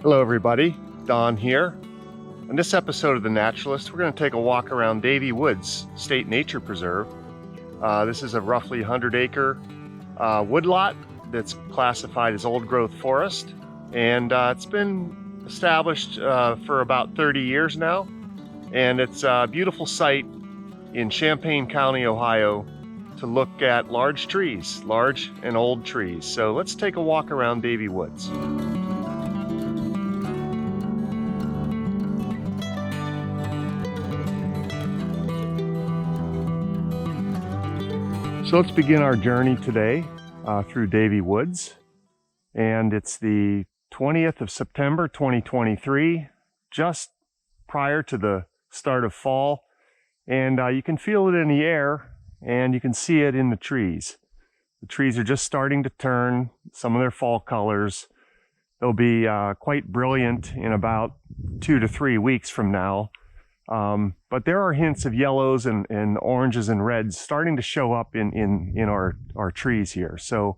Hello everybody, Don here. In this episode of The Naturalist, we're going to take a walk around Davey Woods State Nature Preserve. This is a roughly 100-acre woodlot that's classified as old growth forest, and it's been established for about 30 years now, and it's a beautiful site in Champaign County, Ohio, to look at large trees, large and old trees. So let's take a walk around Davey Woods. So let's begin our journey today through Davey Woods, and it's the 20th of September 2023, just prior to the start of fall, and you can feel it in the air and you can see it in the trees. The trees are just starting to turn some of their fall colors. They'll be quite brilliant in about 2 to 3 weeks from now. But there are hints of yellows and oranges and reds starting to show up in our trees here. So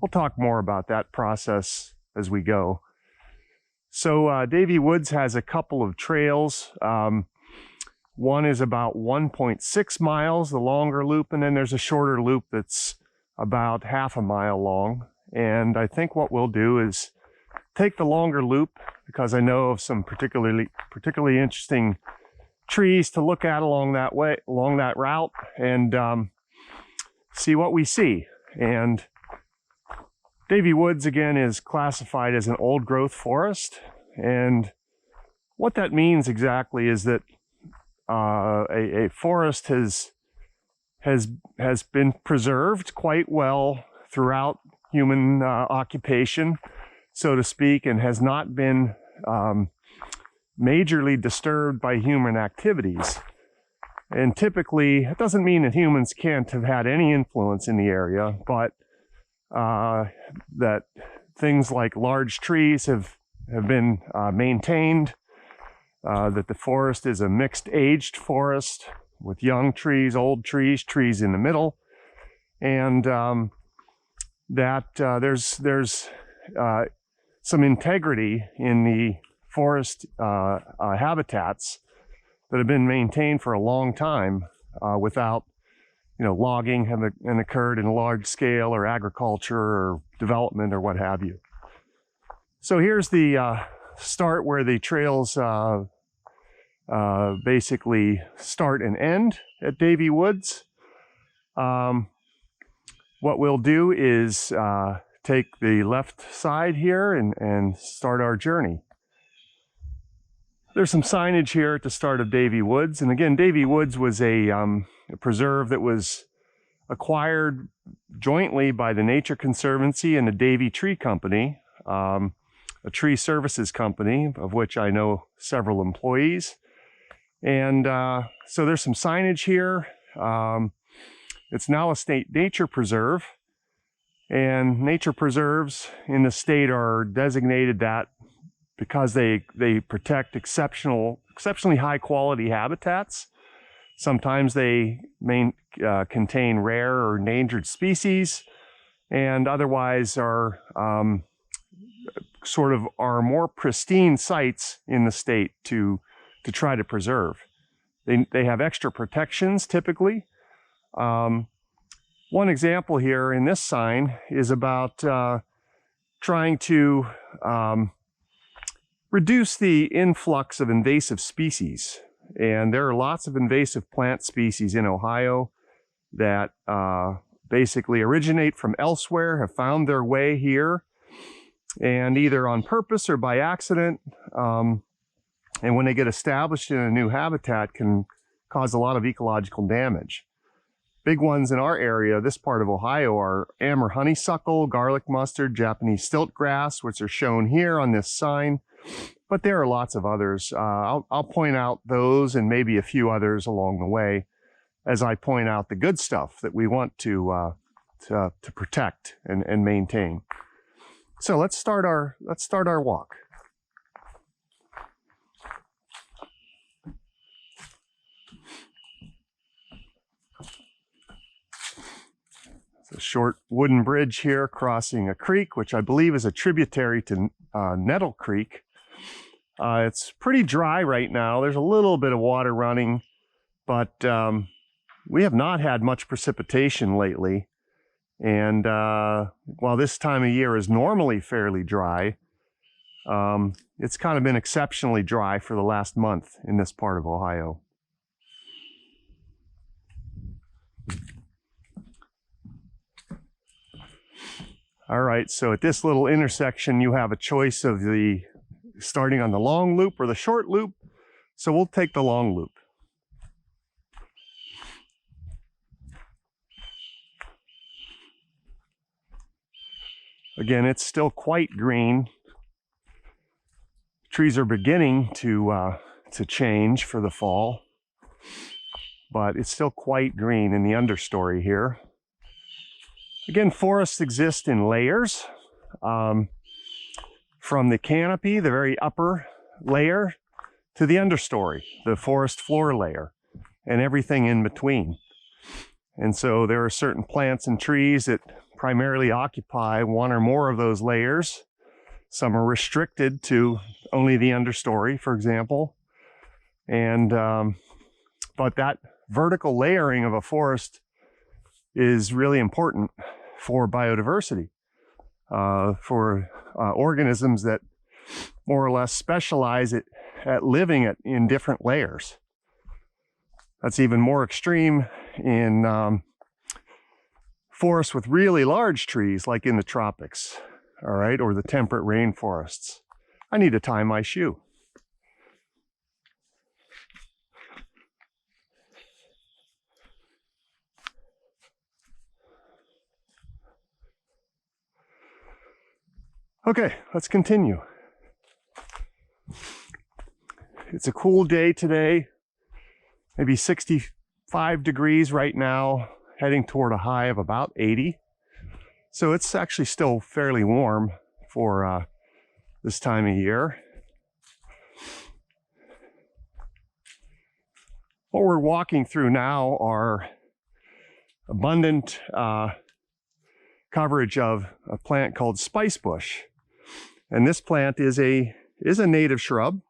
we'll talk more about that process as we go. So Davey Woods has a couple of trails. One is about 1.6 miles, the longer loop, and then there's a shorter loop that's about half a mile long. And I think what we'll do is take the longer loop, because I know of some particularly interesting trees to look at along that route, and see what we see. And Davey Woods again is classified as an old growth forest, and what that means exactly is that a forest has been preserved quite well throughout human occupation, so to speak, and has not been majorly disturbed by human activities. And typically, it doesn't mean that humans can't have had any influence in the area, but that things like large trees have been maintained, that the forest is a mixed-aged forest with young trees, old trees, trees in the middle, and that there's some integrity in the forest habitats that have been maintained for a long time without, logging having occurred in a large scale, or agriculture or development or what have you. So here's the start where the trails basically start and end at Davey Woods. What we'll do is take the left side here and start our journey. There's some signage here at the start of Davey Woods. And again, Davey Woods was a preserve that was acquired jointly by the Nature Conservancy and the Davey Tree Company, a tree services company of which I know several employees. And so there's some signage here. It's now a state nature preserve, and nature preserves in the state are designated that because they protect exceptionally high quality habitats. Sometimes they contain rare or endangered species, and otherwise are sort of are more pristine sites in the state to try to preserve. They have extra protections typically. One example here in this sign is about trying to reduce the influx of invasive species. And there are lots of invasive plant species in Ohio that basically originate from elsewhere, have found their way here, and either on purpose or by accident, and when they get established in a new habitat, can cause a lot of ecological damage. Big ones in our area, this part of Ohio, are amber honeysuckle, garlic mustard, Japanese stilt grass, which are shown here on this sign. But there are lots of others. I'll point out those and maybe a few others along the way as I point out the good stuff that we want to protect and maintain. So let's start our walk. It's a short wooden bridge here crossing a creek, which I believe is a tributary to Nettle Creek. It's pretty dry right now. There's a little bit of water running, but we have not had much precipitation lately. And while this time of year is normally fairly dry, it's kind of been exceptionally dry for the last month in this part of Ohio. All right, so at this little intersection, you have a choice of the starting on the long loop or the short loop. So we'll take the long loop. Again, it's still quite green. Trees are beginning to change for the fall, but it's still quite green in the understory here. Again, forests exist in layers. From the canopy, the very upper layer, to the understory, the forest floor layer, and everything in between. And so there are certain plants and trees that primarily occupy one or more of those layers. Some are restricted to only the understory, for example. And but that vertical layering of a forest is really important for biodiversity, for organisms that more or less specialize at living in different layers. That's even more extreme in forests with really large trees, like in the tropics, all right, or the temperate rainforests. I need to tie my shoe. Okay, let's continue. It's a cool day today, maybe 65 degrees right now, heading toward a high of about 80. So it's actually still fairly warm for this time of year. What we're walking through now are abundant coverage of a plant called spicebush. And this plant is a native shrub.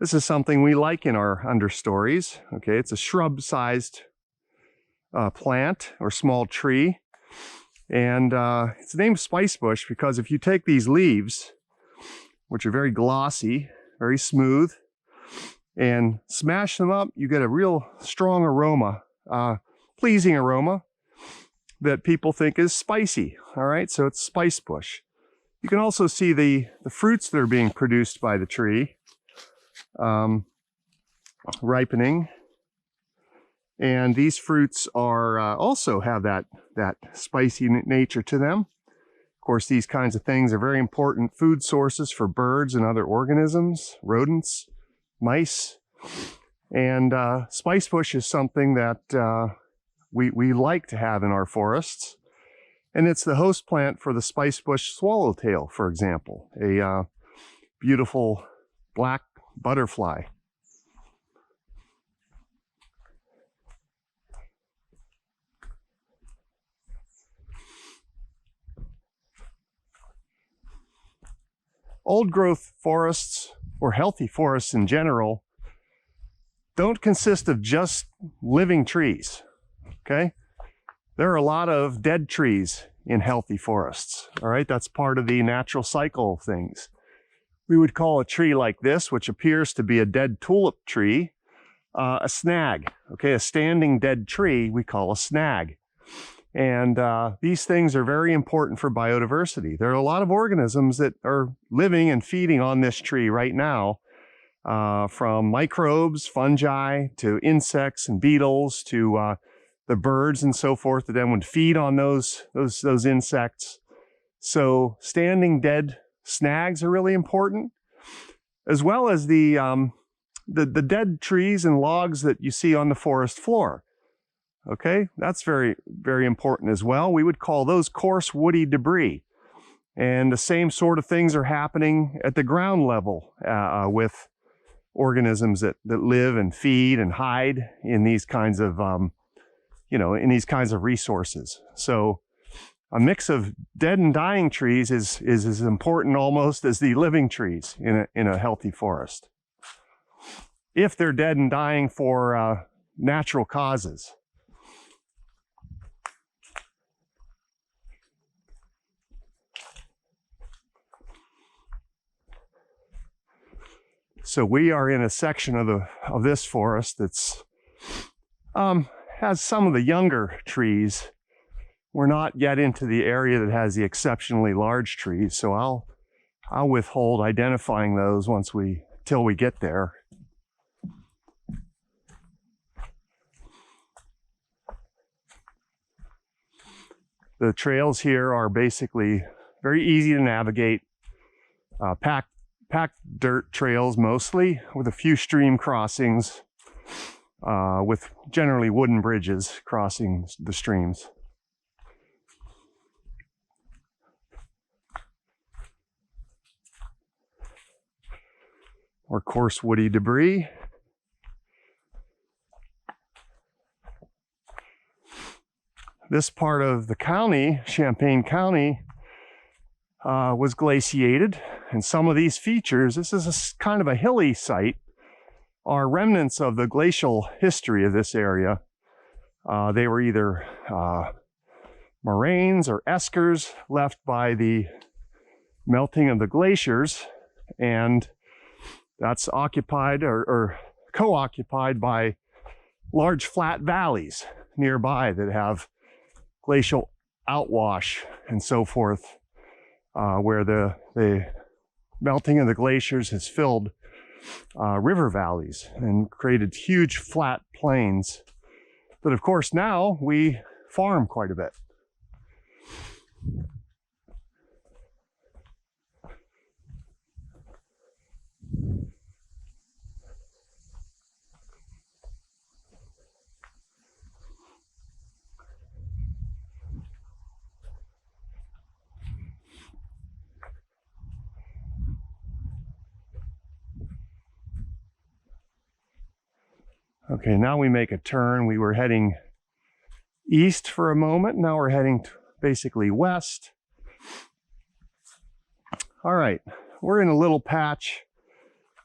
This is something we like in our understories. Okay, it's a shrub-sized plant or small tree. And it's named spicebush because if you take these leaves, which are very glossy, very smooth, and smash them up, you get a real strong aroma, pleasing aroma that people think is spicy. All right, so it's spicebush. You can also see the fruits that are being produced by the tree ripening. And these fruits are also have that spicy nature to them. Of course, these kinds of things are very important food sources for birds and other organisms, rodents, mice. And spicebush is something that we like to have in our forests. And it's the host plant for the spicebush swallowtail, for example, a beautiful black butterfly. Old growth forests, or healthy forests in general, don't consist of just living trees, okay? There are a lot of dead trees in healthy forests, all right? That's part of the natural cycle of things. We would call a tree like this, which appears to be a dead tulip tree, a snag, okay? A standing dead tree we call a snag. And these things are very important for biodiversity. There are a lot of organisms that are living and feeding on this tree right now, from microbes, fungi, to insects and beetles, to the birds and so forth that then would feed on those insects. So standing dead snags are really important, as well as the dead trees and logs that you see on the forest floor. Okay, that's very, very important as well. We would call those coarse woody debris. And the same sort of things are happening at the ground level with organisms that live and feed and hide in these kinds of, in these kinds of resources. So a mix of dead and dying trees is as important almost as the living trees in a healthy forest, if they're dead and dying for natural causes. So we are in a section of this forest that's has some of the younger trees. We're not yet into the area that has the exceptionally large trees, so I'll withhold identifying those till we get there. The trails here are basically very easy to navigate, packed dirt trails mostly, with a few stream crossings, with generally wooden bridges crossing the streams. Or coarse woody debris. This part of the county, Champaign County, was glaciated, and some of these features, this is kind of a hilly site, are remnants of the glacial history of this area. They were either moraines or eskers left by the melting of the glaciers, and that's occupied or co-occupied by large flat valleys nearby that have glacial outwash and so forth, where the melting of the glaciers has filled river valleys and created huge flat plains that, of course, now we farm quite a bit. Okay, now we make a turn. We were heading east for a moment. Now we're heading basically west. All right, we're in a little patch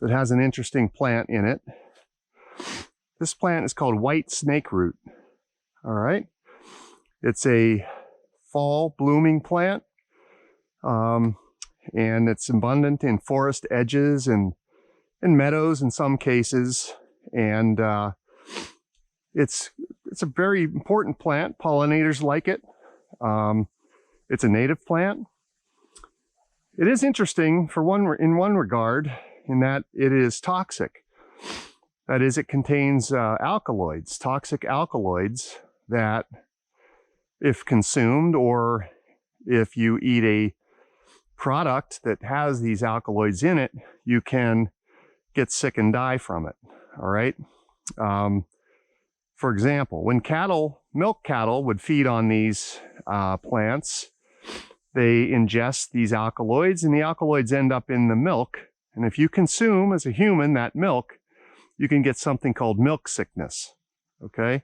that has an interesting plant in it. This plant is called white snake root. All right, it's a fall blooming plant, and it's abundant in forest edges and in meadows in some cases. And it's a very important plant. Pollinators like it. It's a native plant. It is interesting in one regard, in that it is toxic. That is, it contains alkaloids, toxic alkaloids that, if consumed or if you eat a product that has these alkaloids in it, you can get sick and die from it. All right. For example, when milk cattle would feed on these plants, they ingest these alkaloids, and the alkaloids end up in the milk. And if you consume, as a human, that milk, you can get something called milk sickness. Okay.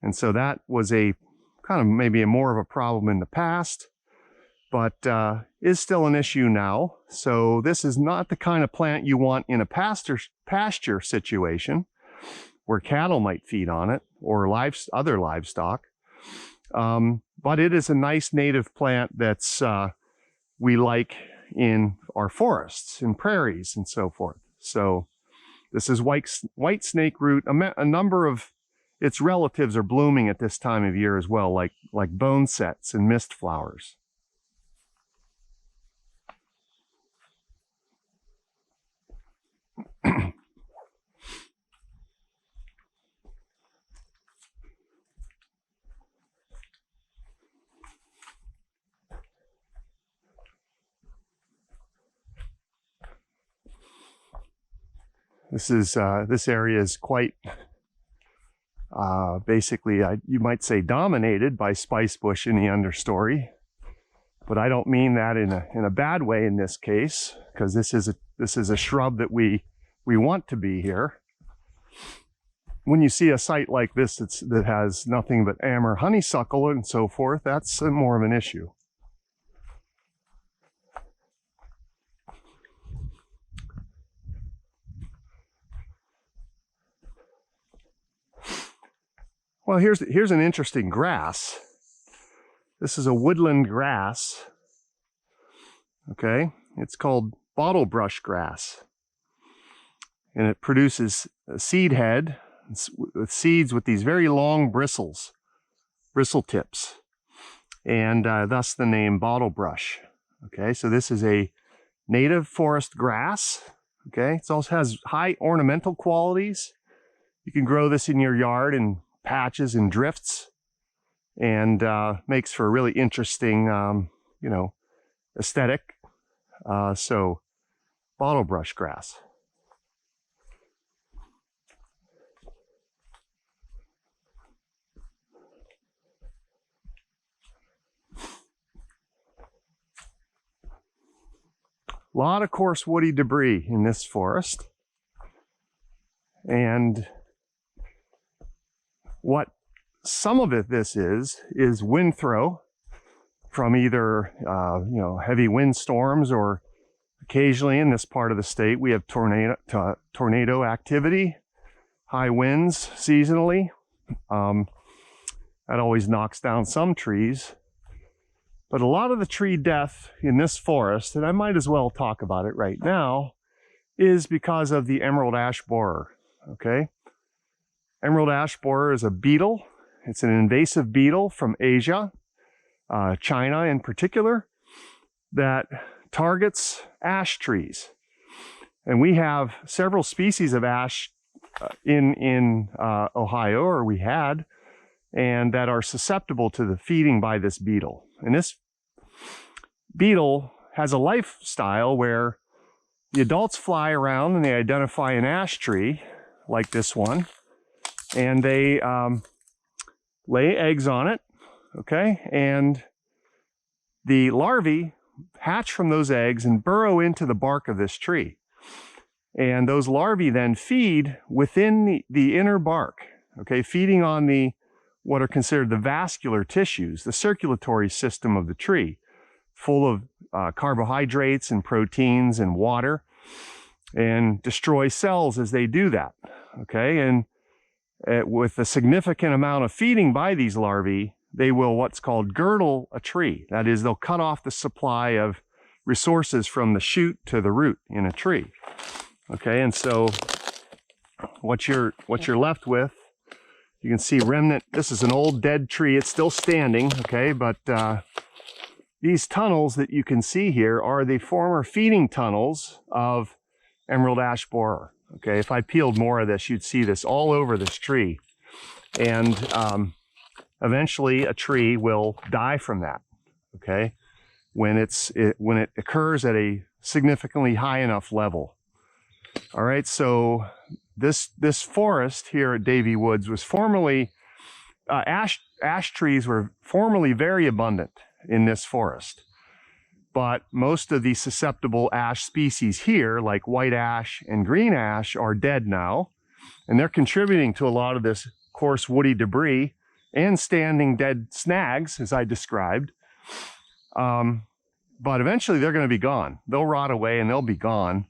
And so that was a kind of maybe more of a problem in the past, but is still an issue now. So this is not the kind of plant you want in a pasture situation where cattle might feed on it, or other livestock. But it is a nice native plant that's we like in our forests and prairies and so forth. So this is white snake root. A number of its relatives are blooming at this time of year as well, like bonesets and mist flowers. This area is quite basically, you might say, dominated by spice bush in the understory, but I don't mean that in a bad way in this case, because this is a shrub that we want to be here. when you see a site like this that has nothing but amber honeysuckle and so forth, that's more of an issue. Well, here's an interesting grass. This is a woodland grass. Okay, it's called bottlebrush grass. And it produces a seed head with seeds with these very long bristle tips. And thus the name bottlebrush. Okay, so this is a native forest grass. Okay, it also has high ornamental qualities. You can grow this in your yard in patches and drifts, and makes for a really interesting, you know, aesthetic. So bottlebrush grass. A lot of coarse woody debris in this forest. And what some of this is wind throw from either, you know, heavy windstorms, or occasionally in this part of the state, we have tornado activity, high winds seasonally. That always knocks down some trees. But a lot of the tree death in this forest, and I might as well talk about it right now, is because of the emerald ash borer, okay? Emerald ash borer is a beetle. It's an invasive beetle from Asia, China in particular, that targets ash trees. And we have several species of ash in Ohio, or we had, and that are susceptible to the feeding by this beetle. And this beetle has a lifestyle where the adults fly around and they identify an ash tree like this one, and they lay eggs on it, okay? And the larvae hatch from those eggs and burrow into the bark of this tree. And those larvae then feed within the inner bark, okay, feeding on what are considered the vascular tissues, the circulatory system of the tree, full of carbohydrates and proteins and water, and destroy cells as they do that, okay? And with a significant amount of feeding by these larvae, they will what's called girdle a tree. That is, they'll cut off the supply of resources from the shoot to the root in a tree, okay? And so what you're left with, you can see remnant. This is an old dead tree. It's still standing, okay? But these tunnels that you can see here are the former feeding tunnels of emerald ash borer, okay? If I peeled more of this, you'd see this all over this tree. And eventually a tree will die from that, okay? When it occurs at a significantly high enough level. All right, so this forest here at Davey Woods was formerly, ash trees were formerly very abundant in this forest. But most of the susceptible ash species here, like white ash and green ash, are dead now. And they're contributing to a lot of this coarse woody debris and standing dead snags, as I described. But eventually they're going to be gone. They'll rot away and they'll be gone.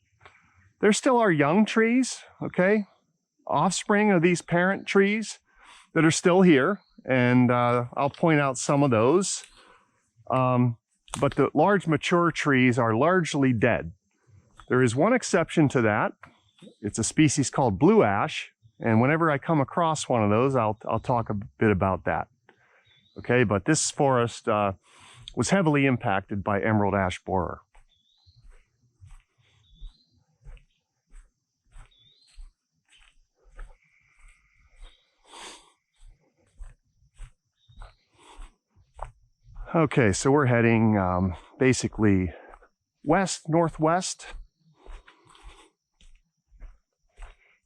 There still are young trees, okay? Offspring of these parent trees that are still here. And I'll point out some of those. But the large mature trees are largely dead. There is one exception to that. It's a species called blue ash. And whenever I come across one of those, I'll talk a bit about that. Okay, but this forest was heavily impacted by emerald ash borer. Okay, so we're heading basically northwest.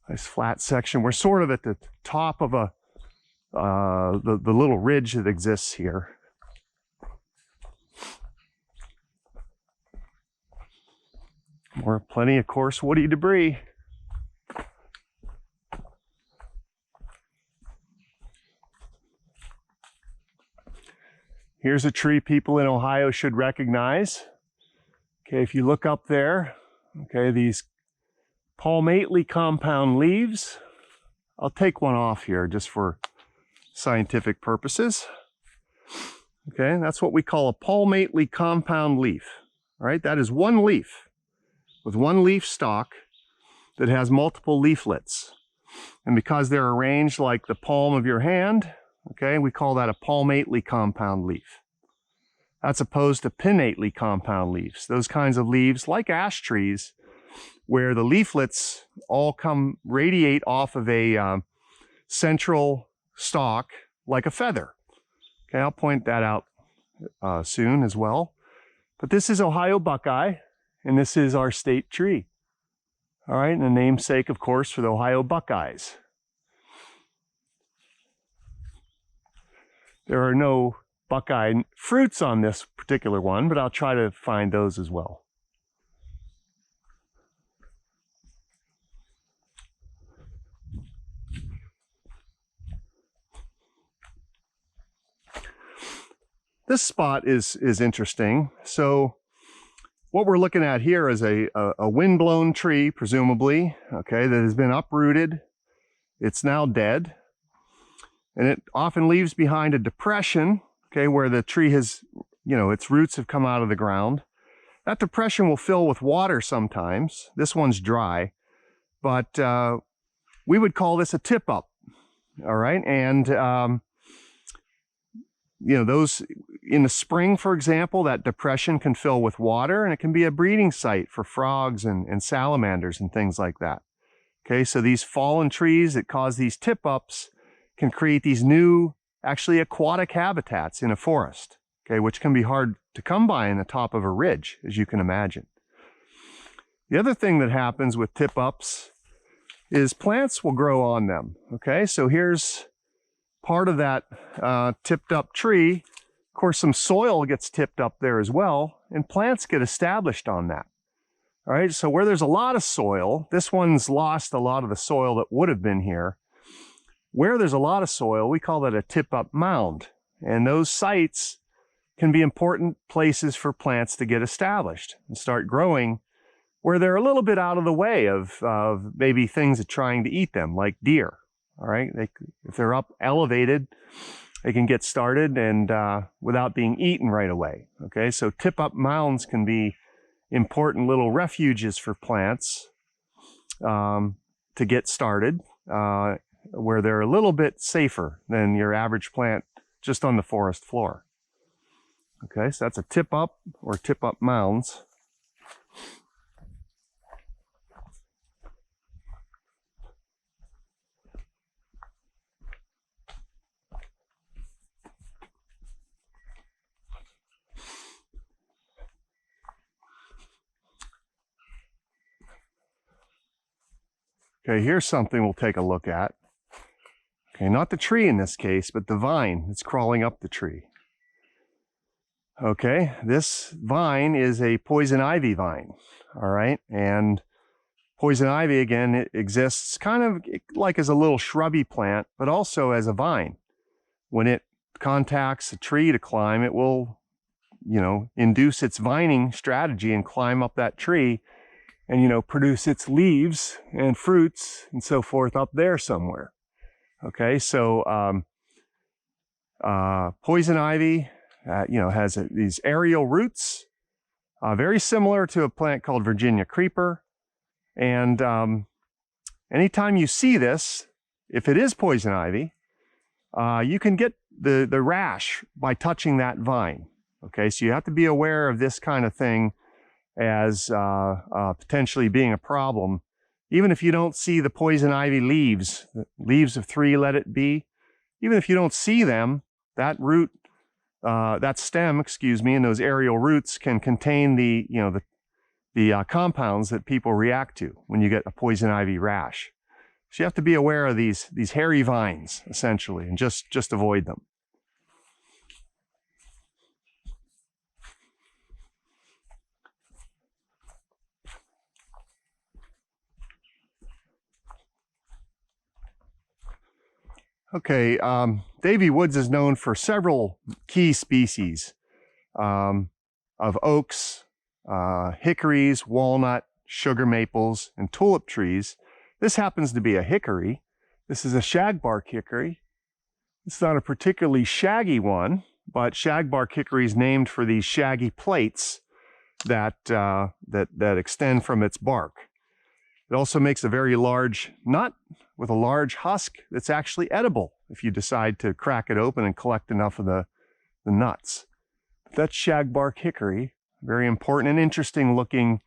Nice flat section. We're sort of at the top of the little ridge that exists here. Plenty of coarse woody debris. Here's a tree people in Ohio should recognize. Okay, if you look up there, okay, these palmately compound leaves. I'll take one off here just for scientific purposes. Okay, that's what we call a palmately compound leaf. All right, that is one leaf with one leaf stalk that has multiple leaflets. And because they're arranged like the palm of your hand, okay, we call that a palmately compound leaf. That's opposed to pinnately compound leaves. Those kinds of leaves, like ash trees, where the leaflets all radiate off of a central stalk like a feather. Okay, I'll point that out soon as well. But this is Ohio buckeye, and this is our state tree. All right, and the namesake, of course, for the Ohio Buckeyes. There are no buckeye fruits on this particular one, but I'll try to find those as well. This spot is interesting. So what we're looking at here is a windblown tree, presumably, okay, that has been uprooted. It's now dead. And it often leaves behind a depression, okay, where the tree has, its roots have come out of the ground. That depression will fill with water sometimes. This one's dry, but we would call this a tip up, all right? And, those in the spring, for example, that depression can fill with water, and it can be a breeding site for frogs and salamanders and things like that. Okay, so these fallen trees that cause these tip ups can create these new, actually aquatic habitats in a forest, okay, which can be hard to come by in the top of a ridge, as you can imagine. The other thing that happens with tip ups is plants will grow on them. Okay, so here's part of that tipped up tree. Of course, some soil gets tipped up there as well, and plants get established on that. All right, so where there's a lot of soil, this one's lost a lot of the soil that would have been here. Where there's a lot of soil, we call that a tip-up mound. And those sites can be important places for plants to get established and start growing where they're a little bit out of the way of maybe things that are trying to eat them, like deer. All right, if they're up elevated, they can get started and without being eaten right away. Okay, so tip-up mounds can be important little refuges for plants to get started, where they're a little bit safer than your average plant just on the forest floor. Okay, so that's a tip-up or tip-up mounds. Okay, here's something we'll take a look at. Okay, not the tree in this case, but the vine that's crawling up the tree. Okay, this vine is a poison ivy vine, all right? And poison ivy, again, it exists kind of like as a little shrubby plant, but also as a vine. When it contacts a tree to climb, it will, induce its vining strategy and climb up that tree and, produce its leaves and fruits and so forth up there somewhere. Okay, so poison ivy, has these aerial roots, very similar to a plant called Virginia creeper. And anytime you see this, if it is poison ivy, you can get the rash by touching that vine. Okay, so you have to be aware of this kind of thing as potentially being a problem. Even if you don't see the poison ivy leaves, the leaves of 3 let it be, even if you don't see them, that root, that stem, and those aerial roots can contain the compounds that people react to when you get a poison ivy rash. So you have to be aware of these hairy vines, essentially, and just avoid them. Okay, Davey Woods is known for several key species of oaks, hickories, walnut, sugar maples, and tulip trees. This happens to be a hickory. This is a shagbark hickory. It's not a particularly shaggy one, but shagbark hickory is named for these shaggy plates that extend from its bark. It also makes a very large nut with a large husk that's actually edible if you decide to crack it open and collect enough of the nuts. That's shagbark hickory, very important and interesting looking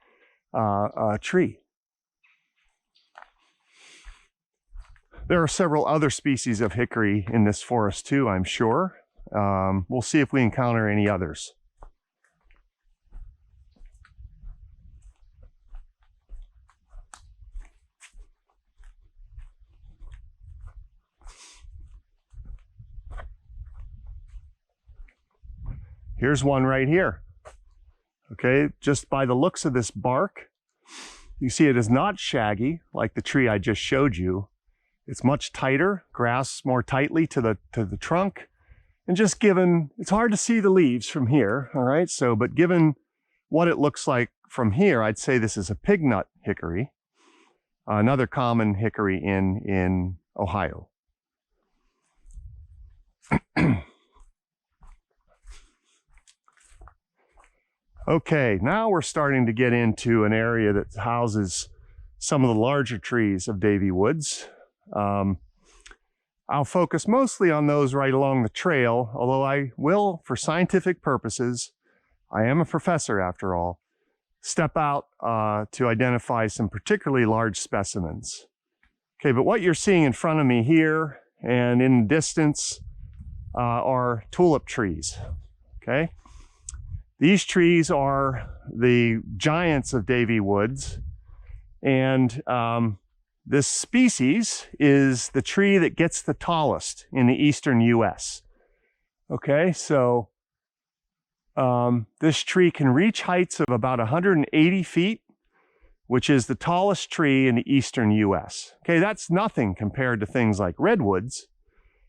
tree. There are several other species of hickory in this forest too, I'm sure. We'll see if we encounter any others. Here's one right here. Okay, just by the looks of this bark, you see it is not shaggy like the tree I just showed you. It's much tighter, grasps more tightly to the trunk, and just given, it's hard to see the leaves from here, all right? So, but given what it looks like from here, I'd say this is a pignut hickory, another common hickory in Ohio. Okay, now we're starting to get into an area that houses some of the larger trees of Davey Woods. I'll focus mostly on those right along the trail, although I will, for scientific purposes, I am a professor after all, step out to identify some particularly large specimens. Okay, but what you're seeing in front of me here and in the distance are tulip trees, okay? These trees are the giants of Davey Woods, and this species is the tree that gets the tallest in the eastern US. Okay, so this tree can reach heights of about 180 feet, which is the tallest tree in the eastern US. Okay, that's nothing compared to things like redwoods,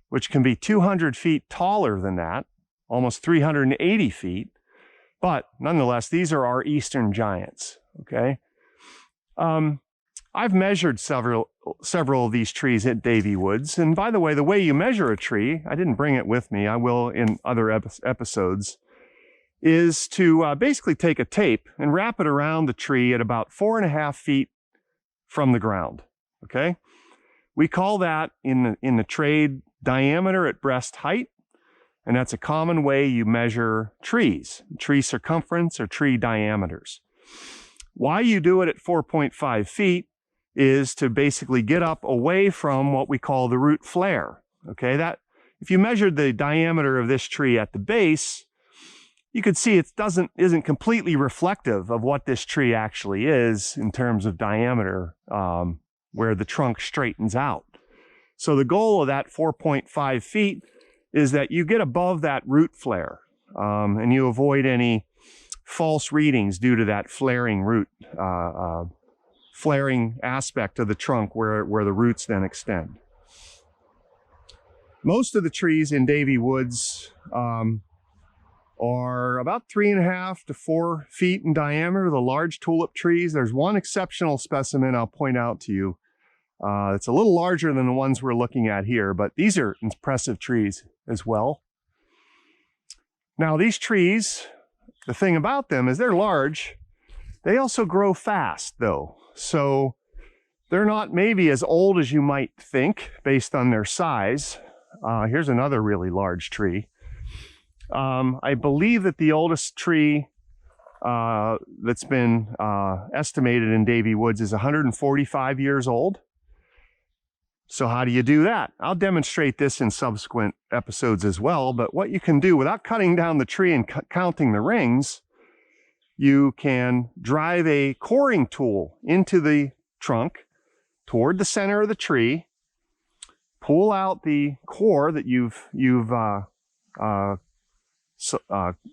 which can be 200 feet taller than that, almost 380 feet. But nonetheless, these are our eastern giants, okay? I've measured several of these trees at Davey Woods. And by the way you measure a tree, I didn't bring it with me, I will in other episodes, is to basically take a tape and wrap it around the tree at about 4.5 feet from the ground, okay? We call that in the trade diameter at breast height. And that's a common way you measure trees, tree circumference or tree diameters. Why you do it at 4.5 feet is to basically get up away from what we call the root flare. Okay, that if you measured the diameter of this tree at the base, you could see it isn't completely reflective of what this tree actually is in terms of diameter, where the trunk straightens out. So the goal of that 4.5 feet is that you get above that root flare, and you avoid any false readings due to that flaring root, flaring aspect of the trunk where the roots then extend. Most of the trees in Davey Woods are about 3.5 to 4 feet in diameter, the large tulip trees. There's one exceptional specimen I'll point out to you. It's a little larger than the ones we're looking at here, but these are impressive trees as well. Now these trees, the thing about them is they're large. They also grow fast though. So they're not maybe as old as you might think based on their size. Here's another really large tree. I believe that the oldest tree that's been estimated in Davey Woods is 145 years old. So how do you do that? I'll demonstrate this in subsequent episodes as well, but what you can do without cutting down the tree and counting the rings, you can drive a coring tool into the trunk toward the center of the tree, pull out the core that you've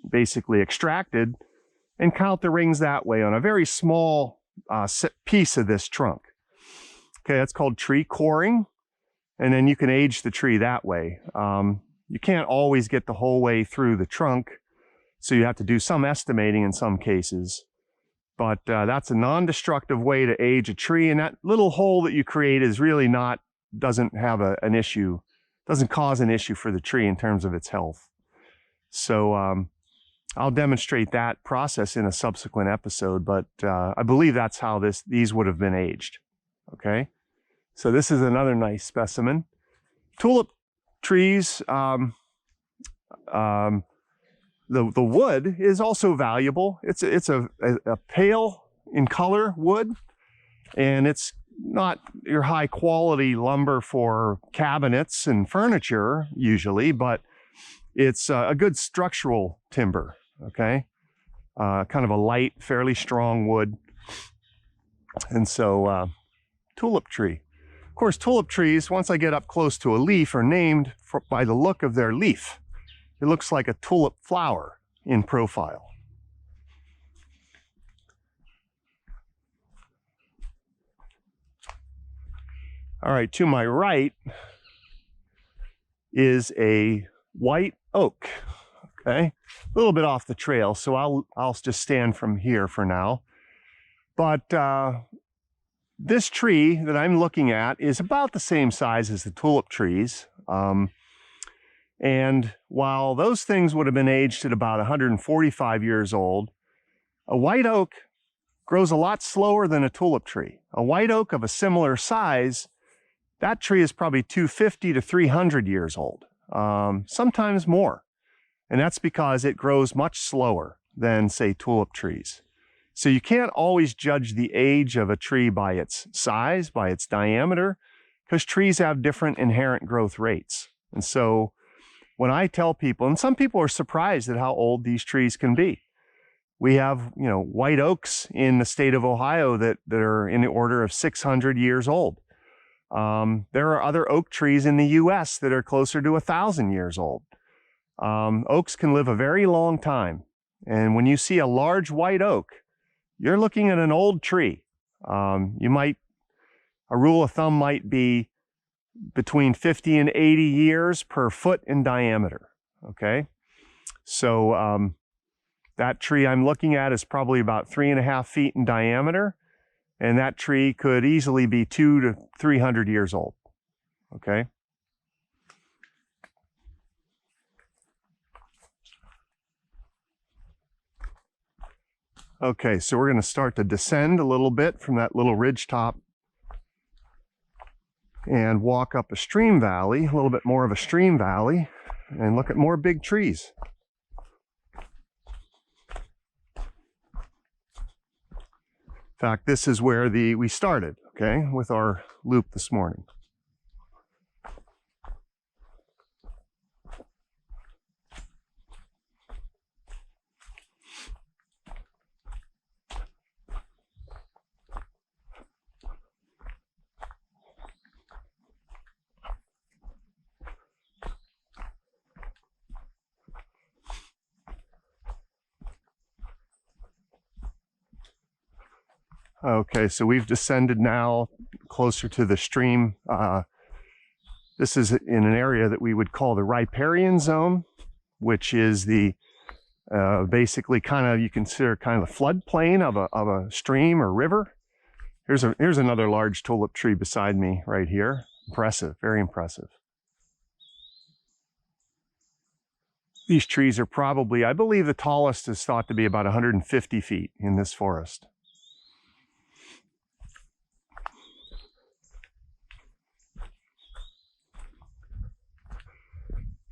basically extracted, and count the rings that way on a very small piece of this trunk. Okay, that's called tree coring. and then you can age the tree that way. You can't always get the whole way through the trunk, so you have to do some estimating in some cases. But that's a non-destructive way to age a tree, and that little hole that you create is really doesn't have an issue, doesn't cause an issue for the tree in terms of its health. So I'll demonstrate that process in a subsequent episode, but I believe that's how these would have been aged. Okay, so this is another nice specimen. Tulip trees, the wood is also valuable. It's a pale in color wood, and it's not your high quality lumber for cabinets and furniture usually, but it's a good structural timber. Okay, kind of a light, fairly strong wood. And so tulip tree. Of course, tulip trees, once I get up close to a leaf, are named by the look of their leaf. It looks like a tulip flower in profile. All right, to my right is a white oak. Okay, a little bit off the trail, so I'll just stand from here for now. But this tree that I'm looking at is about the same size as the tulip trees. And while those things would have been aged at about 145 years old, a white oak grows a lot slower than a tulip tree. A white oak of a similar size, that tree is probably 250 to 300 years old, sometimes more. And that's because it grows much slower than, say, tulip trees. So you can't always judge the age of a tree by its size, by its diameter, because trees have different inherent growth rates. And so when I tell people, and some people are surprised at how old these trees can be. We have, white oaks in the state of Ohio that are in the order of 600 years old. There are other oak trees in the US that are closer to 1,000 years old. Oaks can live a very long time. And when you see a large white oak, you're looking at an old tree. A rule of thumb might be between 50 and 80 years per foot in diameter. Okay, so that tree I'm looking at is probably about 3.5 feet in diameter, and that tree could easily be 200 to 300 years old. Okay. Okay, so we're going to start to descend a little bit from that little ridge top and walk up a stream valley, a little bit more of a stream valley, and look at more big trees. In fact, this is where we started, okay, with our loop this morning. Okay, so we've descended now closer to the stream. This is in an area that we would call the riparian zone, which is the basically you consider kind of the floodplain of a stream or river. Here's another large tulip tree beside me right here. Impressive, very impressive. These trees are probably, I believe the tallest is thought to be about 150 feet in this forest.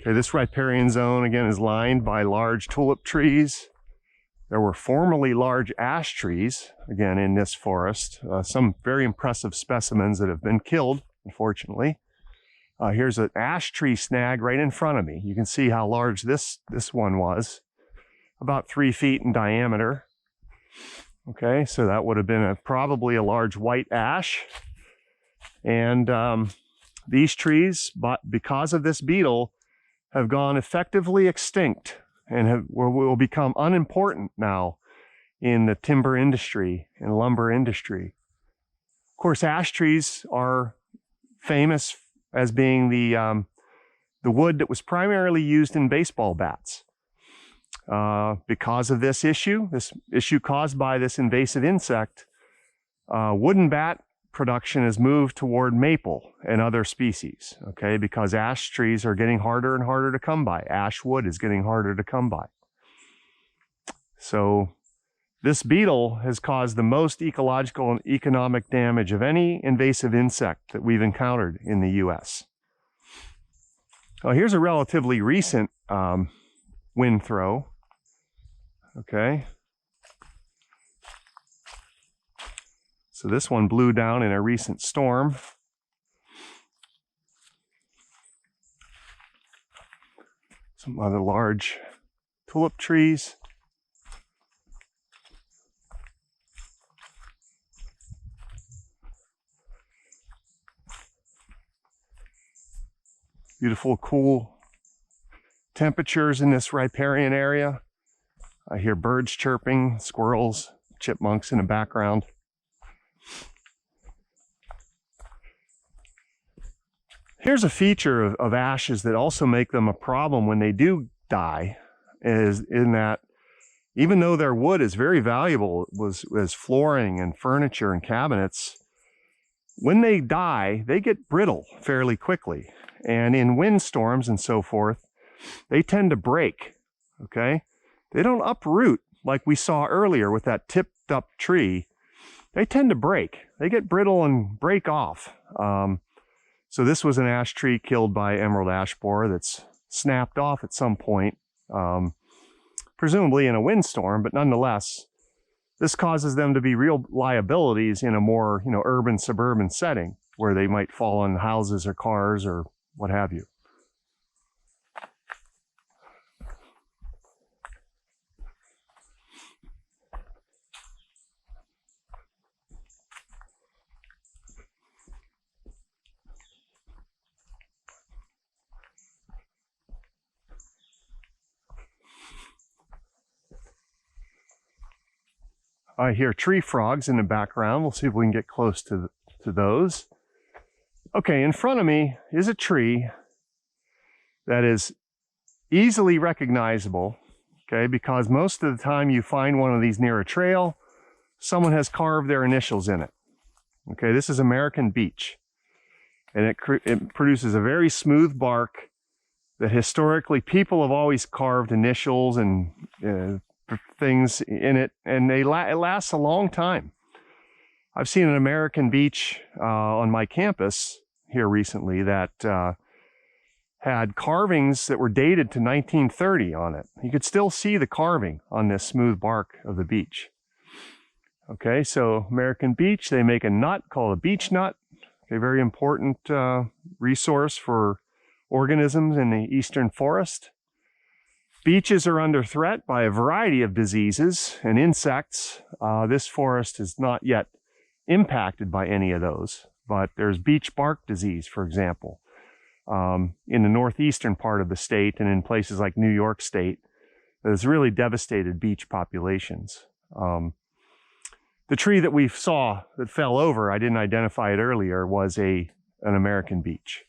Okay, this riparian zone, again, is lined by large tulip trees. There were formerly large ash trees, again, in this forest. Some very impressive specimens that have been killed, unfortunately. Here's an ash tree snag right in front of me. You can see how large this one was, about 3 feet in diameter. Okay, so that would have been probably a large white ash. And these trees, because of this beetle, have gone effectively extinct and will become unimportant now in the timber industry and lumber industry. Of course, ash trees are famous as being the wood that was primarily used in baseball bats. Because of this issue caused by this invasive insect, wooden bat production has moved toward maple and other species, okay, because ash trees are getting harder and harder to come by. Ash wood is getting harder to come by. So this beetle has caused the most ecological and economic damage of any invasive insect that we've encountered in the U.S. Well, here's a relatively recent wind throw. Okay. So this one blew down in a recent storm. Some other large tulip trees. Beautiful, cool temperatures in this riparian area. I hear birds chirping, squirrels, chipmunks in the background. Here's a feature of ashes that also make them a problem when they do die, is in that even though their wood is very valuable as flooring and furniture and cabinets, when they die, they get brittle fairly quickly. And in windstorms and so forth, they tend to break, okay? They don't uproot like we saw earlier with that tipped up tree. They tend to break. They get brittle and break off. So this was an ash tree killed by emerald ash borer that's snapped off at some point, presumably in a windstorm, but nonetheless, this causes them to be real liabilities in a more, urban, suburban setting where they might fall on houses or cars or what have you. I hear tree frogs in the background. We'll see if we can get close to those. Okay, in front of me is a tree that is easily recognizable, okay, because most of the time you find one of these near a trail, someone has carved their initials in it. Okay, this is American beech, and it produces a very smooth bark that historically people have always carved initials and things in it, and it lasts a long time. I've seen an American beech on my campus here recently that had carvings that were dated to 1930 on it. You could still see the carving on this smooth bark of the beech. Okay, so American beech, they make a nut called a beech nut, a very important resource for organisms in the eastern forest. Beeches are under threat by a variety of diseases and insects. This forest is not yet impacted by any of those, but there's beech bark disease, for example, in the northeastern part of the state and in places like New York State that has really devastated beech populations. The tree that we saw that fell over, I didn't identify it earlier, was an American beech.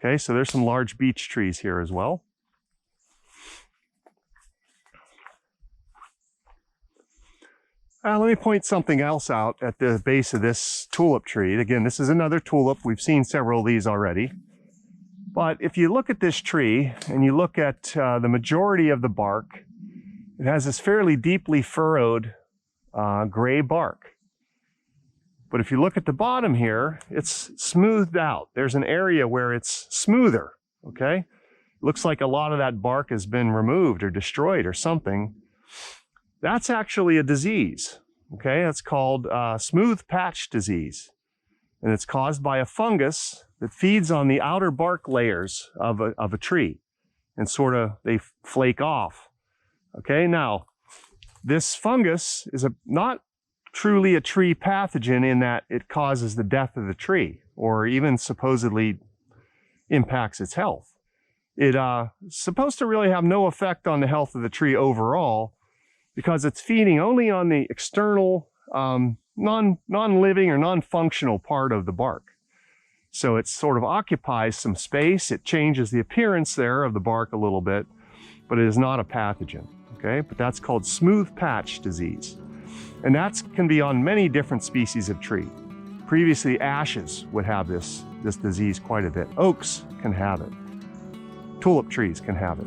Okay, so there's some large beech trees here as well. Let me point something else out at the base of this tulip tree. Again, this is another tulip. We've seen several of these already. But if you look at this tree and you look at the majority of the bark, it has this fairly deeply furrowed gray bark. But if you look at the bottom here, it's smoothed out. There's an area where it's smoother, okay? Looks like a lot of that bark has been removed or destroyed or something. That's actually a disease, okay? It's called smooth patch disease. And it's caused by a fungus that feeds on the outer bark layers of a tree. And sort of, they flake off. Okay, now, this fungus is not truly a tree pathogen in that it causes the death of the tree or even supposedly impacts its health. It's supposed to really have no effect on the health of the tree overall, because it's feeding only on the external, non-living or non-functional part of the bark. So it sort of occupies some space. It changes the appearance there of the bark a little bit, but it is not a pathogen, okay? But that's called smooth patch disease. And that can be on many different species of tree. Previously, ashes would have this disease quite a bit. Oaks can have it. Tulip trees can have it.